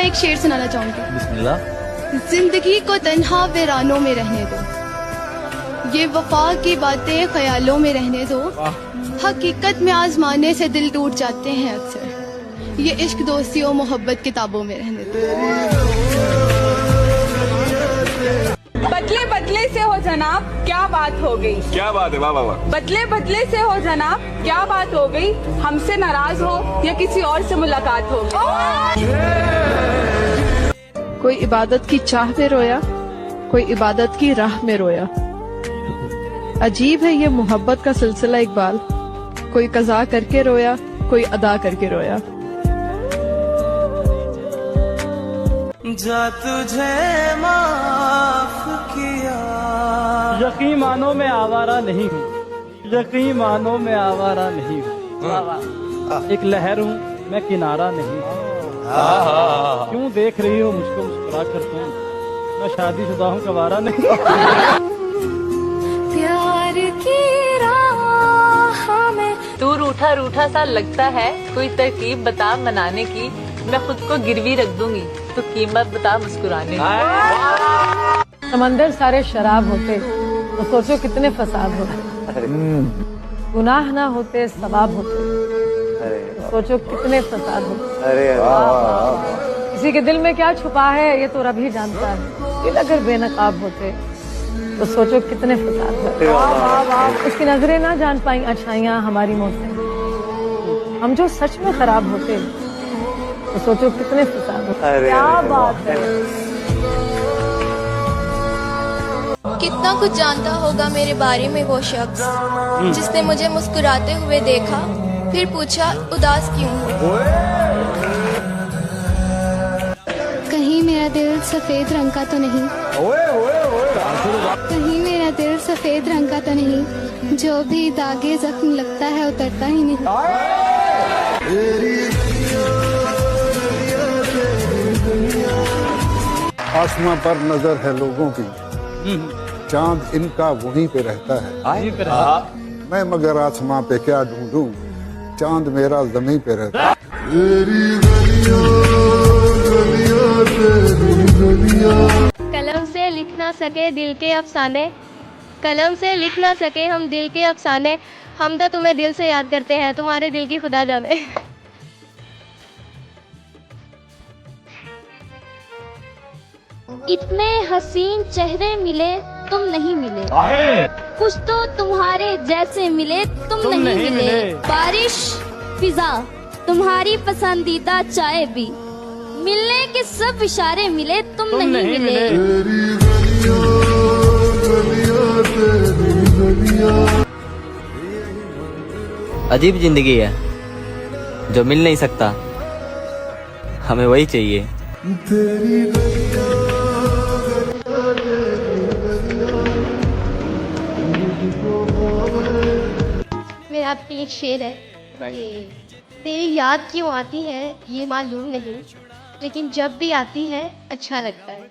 एक शेर सुनाना चाहूंगी। बिस्मिल्लाह। जिंदगी को तन्हा वीरानों में रहने दो, ये वफा की बातें ख्यालों में रहने दो। हकीकत में आजमाने से दिल टूट जाते हैं अक्सर, ये इश्क दोस्ती और मोहब्बत किताबों में रहने दो। बदले बदले से हो जनाब क्या बात हो गई। क्या बात है, वाह वाह वाह। बदले बदले से हो जनाब क्या बात हो गई, हमसे नाराज हो या किसी और से मुलाकात हो गई। कोई इबादत की चाह में रोया, कोई इबादत की राह में रोया। अजीब है ये मोहब्बत का सिलसिला इकबाल, कोई कज़ा करके रोया, कोई अदा करके रोया। जा तुझे माफ किया। यकीन मानो मैं आवारा नहीं हूँ, यकीन मानो मैं आवारा नहीं हूँ। एक लहर हूँ मैं किनारा नहीं हूँ। क्यों देख रही हो मुझको मुस्कुरा कर तुम, मैं शादीशुदा हूँ कवारा नहीं। प्यार की राह में तू रूठा रूठा सा लगता है, कोई तरकीब बता मनाने की, मैं खुद को गिरवी रख दूंगी, तो कीमत बता मुस्कुराने की। समंदर सारे शराब होते तो सोचो कितने फसाद होते। गुनाह ना होते सवाब होते तो सोचो कितने फसाद होते। किसी के दिल में क्या छुपा है ये तो रब ही जानता है। दिल अगर बेनकाब होते तो सोचो कितने फसाद होते। उसकी नजरें ना जान पाई अच्छाइयाँ हमारी मौत से। हम जो सच में खराब होते तो सोचो कितने फसाद होते। क्या बात है। कितना कुछ जानता होगा मेरे बारे में वो शख्स, जिसने मुझे मुस्कुराते हुए देखा फिर पूछा उदास क्यों हो। कहीं मेरा दिल सफेद रंग का तो नहीं, कहीं मेरा दिल सफेद रंग का तो नहीं, जो भी दागे जख्म लगता है उतरता ही नहीं। आसमां पर नजर है लोगों की, चांद इनका वहीं पे रहता है। मैं मगर आसमां पे क्या ढूंढूं, चांद मेरा जमीन पे रहता है। कलम से लिख ना सके दिल के अफसाने, कलम से लिख ना सके हम दिल के अफसाने, हम तो तुम्हें दिल से याद करते हैं, तुम्हारे दिल की खुदा जाने। इतने हसीन चेहरे मिले तुम नहीं मिले, कुछ तो तुम्हारे जैसे मिले तुम नहीं मिले। बारिश फिजा तुम्हारी पसंदीदा चाय भी, मिलने के सब इशारे मिले तुम नहीं मिले। अजीब जिंदगी है जो मिल नहीं सकता, हमें वही चाहिए। मेरा आपकी एक शेर है, तेरी याद क्यों आती है ये मालूम नहीं, लेकिन जब भी आती है अच्छा लगता है।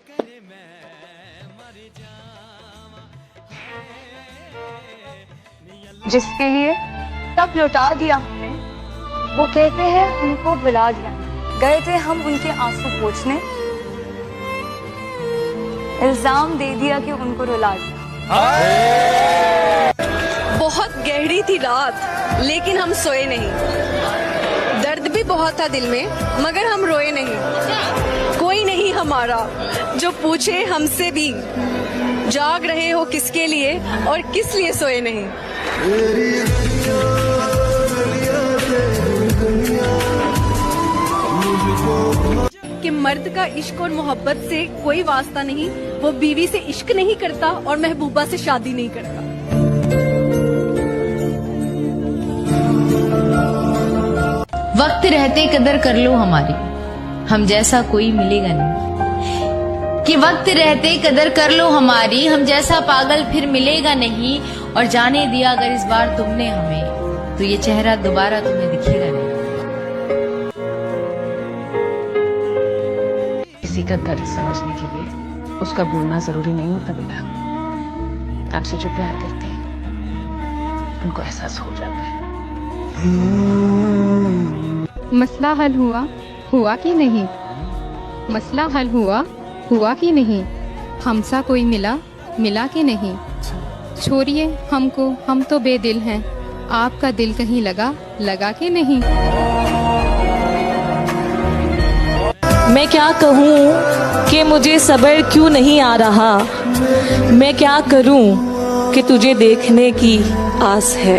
जिसके लिए तब लौटा दिया हमने, वो कहते हैं उनको बुला दिया। गए थे हम उनके आंसू पोंछने, इल्जाम दे दिया कि उनको रुला दिया। बहुत गहरी थी रात लेकिन हम सोए नहीं, दर्द भी बहुत था दिल में मगर हम रोए नहीं। कोई नहीं हमारा जो पूछे हमसे भी, जाग रहे हो किसके लिए और किस लिए सोए नहीं। कि मर्द का इश्क और मोहब्बत से कोई वास्ता नहीं, वो बीवी से इश्क नहीं करता और महबूबा से शादी नहीं करता। वक्त रहते कदर कर लो हमारी, हम जैसा कोई मिलेगा नहीं। कि वक्त रहते कदर कर लो हमारी, हम जैसा पागल फिर मिलेगा नहीं। और जाने दिया अगर इस बार तुमने हमें, तो ये चेहरा दोबारा तुम्हें दिखेगा नहीं। किसी का दर्द समझने के लिए उसका बोलना जरूरी नहीं होता बेटा। आपसे जो प्यार करते हैं उनको एहसास हो जाता है। मसला हल हुआ कि नहीं? मसला हल हुआ कि नहीं? हमसा कोई मिला कि नहीं? छोड़िए हमको, हम तो बेदिल हैं। आपका दिल कहीं लगा कि नहीं? मैं क्या कहूँ कि मुझे सब्र क्यों नहीं आ रहा। मैं क्या करूँ कि तुझे देखने की आस है।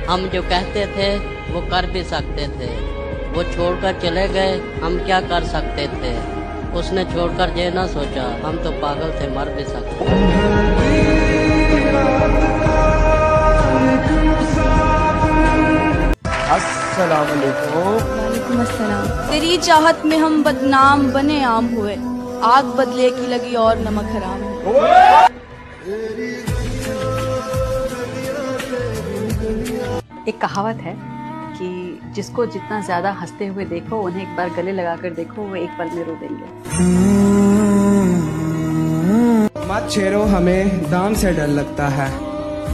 हम जो कहते थे वो कर भी सकते थे, वो छोड़कर चले गए, हम क्या कर सकते थे। उसने छोड़कर ये ना सोचा, हम तो पागल थे, मर भी सकते। अस्सलाम वालेकुम। वालेकुम अस्सलाम। तेरी चाहत में हम बदनाम बने आम हुए, आग बदले की लगी और नमक हराम हुए। एक कहावत है कि जिसको जितना ज्यादा हंसते हुए देखो, उन्हें एक बार गले लगाकर देखो, वो एक पल में रो देंगे। मत छेड़ो हमें दाम से डर लगता है,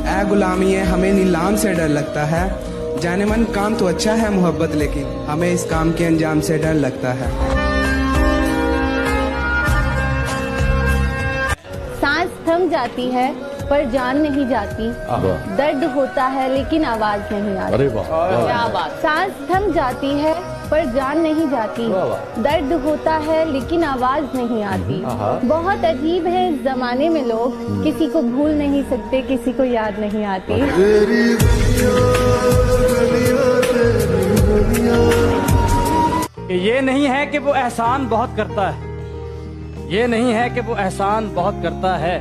ऐ गुलामी है हमें नीलाम से डर लगता है। जाने मन काम तो अच्छा है मोहब्बत, लेकिन हमें इस काम के अंजाम से डर लगता है। सांस थम जाती है पर जान नहीं जाती, दर्द होता है लेकिन आवाज नहीं आती। अरे वाह, क्या बात। सांस थम जाती है पर जान नहीं जाती, दर्द होता है लेकिन आवाज नहीं आती। बहुत अजीब है इस जमाने में लोग, किसी को भूल नहीं सकते, किसी को याद नहीं आती। ये नहीं है कि वो एहसान बहुत करता है, ये नहीं है कि वो एहसान बहुत करता है,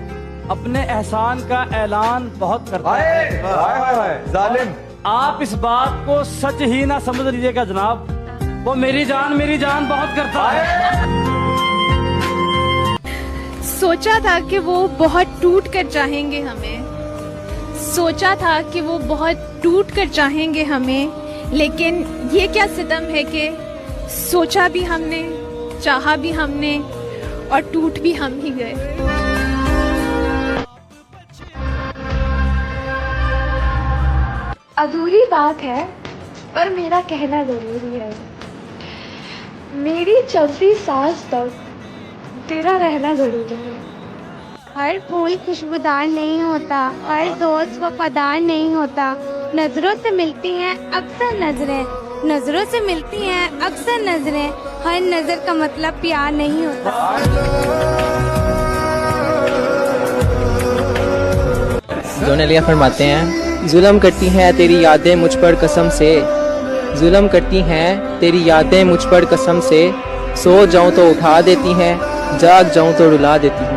अपने एहसान का ऐलान बहुत करता है। जालिम, आप इस बात को सच ही ना समझ लीजिएगा जनाब, वो मेरी जान बहुत करता है। सोचा था कि वो बहुत टूट कर चाहेंगे हमें, सोचा था कि वो बहुत टूट कर चाहेंगे हमें, लेकिन ये क्या सितम है कि सोचा भी हमने, चाहा भी हमने और टूट भी हम ही गए। अधूरी बात है पर मेरा कहना जरूरी है। मेरी चलती सांस तक तेरा रहना जरूरी है। हर फूल खुशबूदार नहीं होता, हर दोस्त वफादार नहीं होता। नजरों से मिलती हैं अक्सर नजरें, नजरों से मिलती हैं अक्सर नजरें, हर नजर का मतलब प्यार नहीं होता। जोनेलिया फरमाते हैं, जुल्म करती हैं तेरी यादें मुझ पर कसम से, जुल्म करती हैं तेरी यादें मुझ पर कसम से, सो जाऊं तो उठा देती हैं, जाग जाऊं तो रुला देती हैं।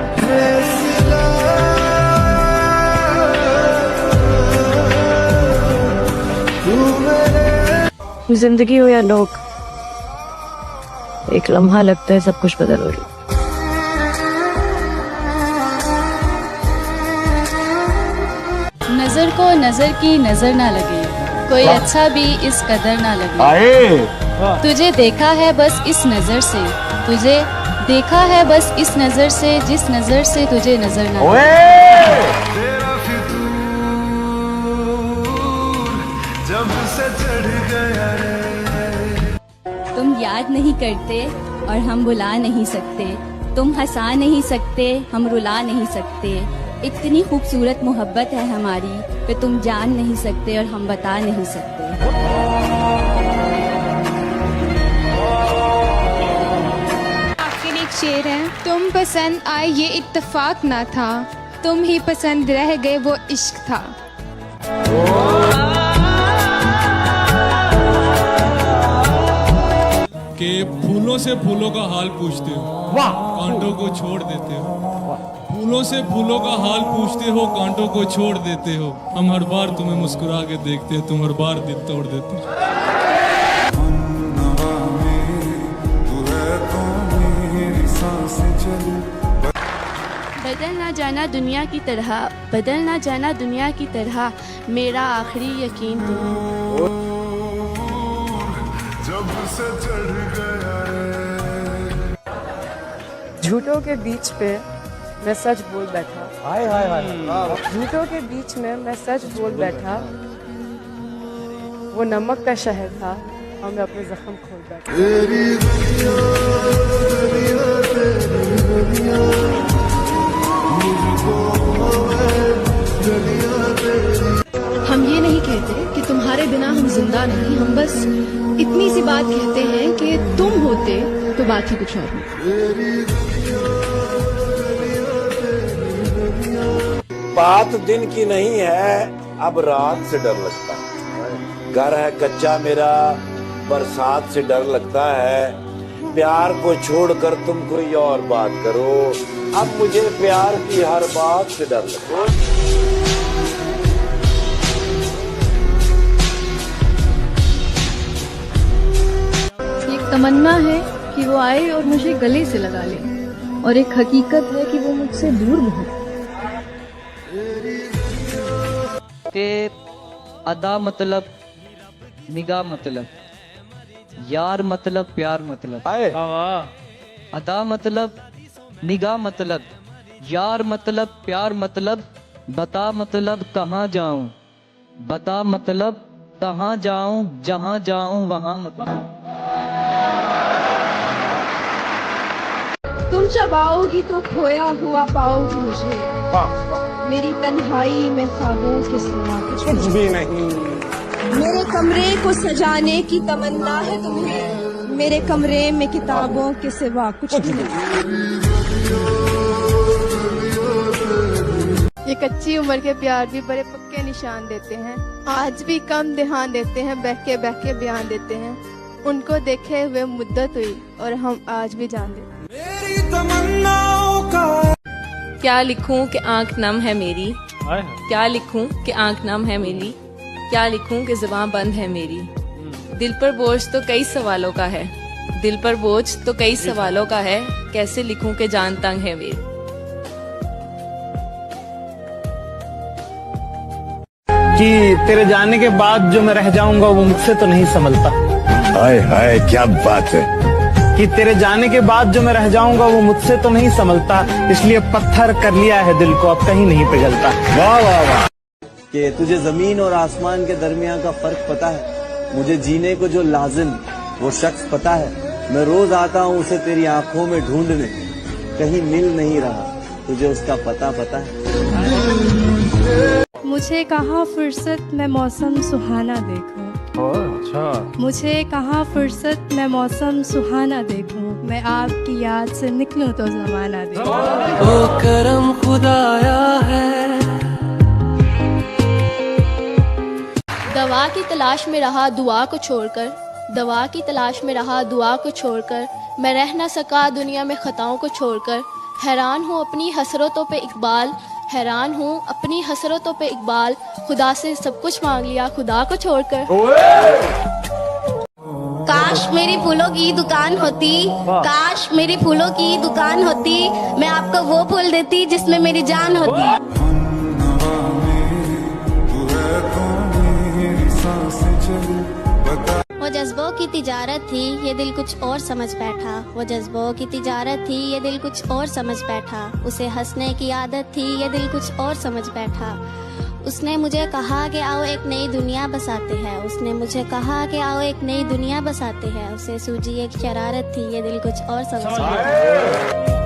जिंदगी हो या लोग, एक लम्हा लगता है सब कुछ बदल हो गया। नजर को नजर की नजर ना लगे, कोई अच्छा भी इस कदर ना लगे। तुझे देखा है बस इस नजर से, तुझे देखा है बस इस नजर से, जिस नजर से तुझे नजर ना लगे। तुम याद नहीं करते और हम बुला नहीं सकते, तुम हंसा नहीं सकते, हम रुला नहीं सकते। इतनी खूबसूरत मोहब्बत है हमारी, कि तुम जान नहीं सकते और हम बता नहीं सकते। आखिर एक शेर है, तुम पसंद आए ये इत्तेफाक ना था, तुम ही पसंद रह गए वो इश्क था। कि फूलों से फूलों का हाल पूछते हो, कांटों को छोड़ देते हो। फूलों से फूलों का हाल पूछते हो, कांटों को छोड़ देते हो। हम हर बार तुम्हें मुस्कुरा के देखते हैं, तुम हर बार दिल तोड़ देते हो। बदल ना जाना दुनिया की तरह, बदल ना जाना दुनिया की तरह, मेरा आखिरी यकीन तुम हो। जब से चढ़ गया झूठों के बीच पे मैं सच बोल बैठा, हाय हाय हाय, झूठों के बीच में मैं सच बोल बैठा, वो नमक का शहर था और मैं अपने जख्म खोल बैठा। हम ये नहीं कहते कि तुम्हारे बिना हम जिंदा नहीं, हम बस इतनी सी बात कहते हैं कि तुम होते तो बात ही कुछ और होती। बात दिन की नहीं है, अब रात से डर लगता है। घर है कच्चा मेरा, बरसात से डर लगता है। प्यार को छोड़कर तुम कोई और बात करो, अब मुझे प्यार की हर बात से डर लगता है। एक तमन्ना है कि वो आए और मुझे गले से लगा ले, और एक हकीकत है कि वो मुझसे दूर बहुत। के अदा मतलब निगाह मतलब, यार मतलब प्यार मतलब, अदा मतलब निगाह मतलब, यार मतलब प्यार मतलब, बता मतलब कहाँ जाऊं, बता मतलब कहाँ जाऊं, जहाँ जाऊं वहाँ मतलब। तुम जब आओगी तो खोया हुआ पाओगी मुझे, मेरी तन्हाई में ख्वाबों के सिवा कुछ भी नहीं। मेरे कमरे को सजाने की तमन्ना है तुम्हें, मेरे कमरे में किताबों के सिवा कुछ भी नहीं। ये कच्ची उम्र के प्यार भी बड़े पक्के निशान देते हैं, आज भी कम ध्यान देते हैं, बहके बहके बयान देते हैं। उनको देखे हुए मुद्दत हुई और हम आज भी जान देते हैं। क्या लिखूं कि आंख नम है मेरी, क्या लिखूं कि आंख नम है मेरी, क्या लिखूं कि ज़ुबान बंद है मेरी। दिल पर बोझ तो कई सवालों का है, दिल पर बोझ तो कई सवालों का है, कैसे लिखूं कि जान तंग है मेरी। कि तेरे जाने के बाद जो मैं रह जाऊंगा वो मुझसे तो नहीं संभलता। हाय हाय क्या बात है। कि तेरे जाने के बाद जो मैं रह जाऊंगा वो मुझसे तो नहीं संभलता, इसलिए पत्थर कर लिया है दिल को, अब कहीं नहीं पिघलता। वाह वाह वाह। कि तुझे जमीन और आसमान के दरमियान का फर्क पता है, मुझे जीने को जो लाजिम वो शख्स पता है। मैं रोज आता हूँ उसे तेरी आंखों में ढूंढने, कहीं मिल नहीं रहा, तुझे उसका पता है। मुझे कहाँ फुर्सत मैं मौसम सुहाना देखूं, अच्छा। मुझे कहाँ फुर्सत मैं मौसम सुहाना देखूं, मैं आपकी याद से निकलूं तो जमाना देखूं। ओ करम खुदाया है। दवा की तलाश में रहा दुआ को छोड़कर, दवा की तलाश में रहा दुआ को छोड़कर, मैं रह न सका दुनिया में खताओं को छोड़कर। हैरान हूँ अपनी हसरतों पे इकबाल, हैरान हूँ अपनी हसरतों पे इकबाल, खुदा से सब कुछ मांग लिया खुदा को छोड़कर। काश मेरी फूलों की दुकान होती, काश मेरी फूलों की दुकान होती, मैं आपको वो फूल देती जिसमें मेरी जान होती। वो जज्बों की तिजारत थी ये दिल कुछ और समझ बैठा, वो जज्बों की तिजारत थी ये दिल कुछ और समझ बैठा, उसे हंसने की आदत थी ये दिल कुछ और समझ बैठा। उसने मुझे कहा कि आओ एक नई दुनिया बसाते हैं, उसने मुझे कहा कि आओ एक नई दुनिया बसाते हैं, उसे सूझी एक शरारत थी ये दिल कुछ और समझ बैठा।